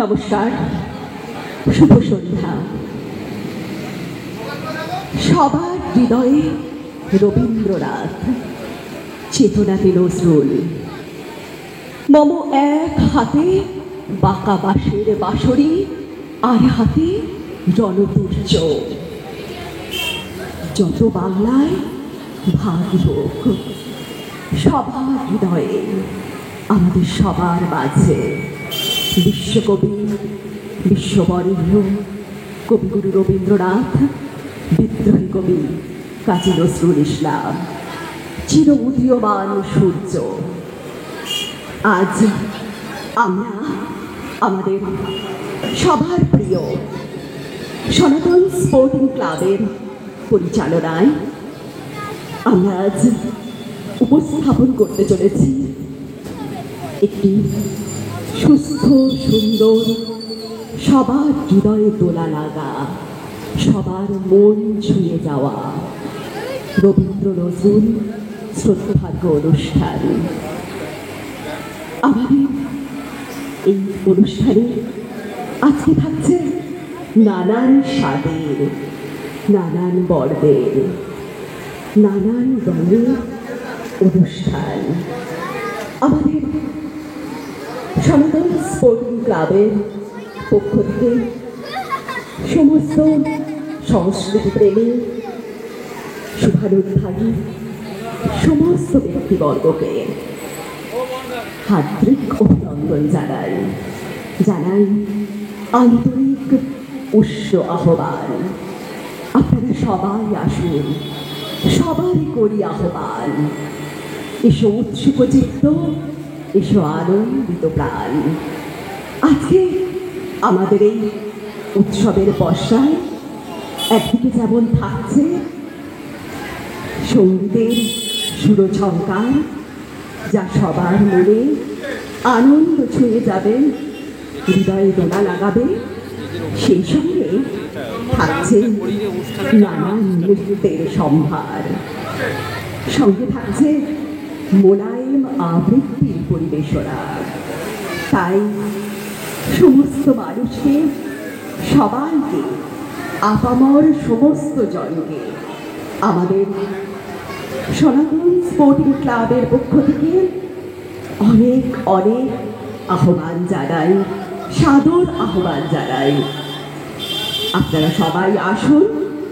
নমস্কার, শুভ সন্ধ্যা। সবার হৃদয়ে রবীন্দ্রনাথ, চেতনাতে নজরুল। মম এক হাতে বাঁকা বাঁশের বাঁশরি, আর হাতে রণদুর্য। যত বাংলায় ভাগ হোক, সবার হৃদয়ে, আমাদের সবার মাঝে বিশ্বকবি, বিশ্ববরেণ্য কবিগুরু রবীন্দ্রনাথ, বিদ্রোহী কবি কাজী নজরুল ইসলাম, চির উদীয়মান সূর্য। আজ আমরা আমাদের সবার প্রিয় সনাতন স্পোর্টিং ক্লাবের পরিচালনায় আমরা আজ উপস্থাপন করতে চলেছি একটি সুস্থ, সুন্দর, সবার হৃদয়ে দোলা লাগা, সবার মন ছুঁয়ে যাওয়া রবীন্দ্র নজরুল শ্রদ্ধার্ঘ্য অনুষ্ঠান। আমাদের এই অনুষ্ঠানে আজকে থাকছে নানান স্বাদের, নানান বর্ণের, নানান রঙের অনুষ্ঠান। আমাদের সনাতন স্পোর্টিং ক্লাবের পক্ষ থেকে সমস্ত সংস্কৃতি প্রেমী, শুভানুধ্যায়ী সমস্ত ব্যক্তিবর্গকে হার্দিক অভিনন্দন জানাই, জানাই আন্তরিক উষ্ণ আহ্বান। আপনারা সবাই আসুন, সবারই করি আহ্বান। এসো উৎসুক চিত্ত, এসো আনন্দিত প্রাণ। আজকে আমাদের এই উৎসবের বর্ষায় একদিকে যেমন থাকছে সঙ্গীতের সুরঝঙ্কার, যা সবার মনে আনন্দ ছুঁয়ে যাবে, হৃদয়ে দোলা লাগাবে, সেই সঙ্গে থাকছে নানান নৃত্যের সম্ভার, সঙ্গে থাকছে মোলায়েম আবৃত্তির পরিবেশনা। তাই সমস্ত মানুষকে, সবাইকে, আপামর সমস্ত জনকে আমাদের সনাতন স্পোর্টিং ক্লাবের পক্ষ থেকে অনেক অনেক আহ্বান জানাই, সাদর আহ্বান জানাই। আপনারা সবাই আসুন,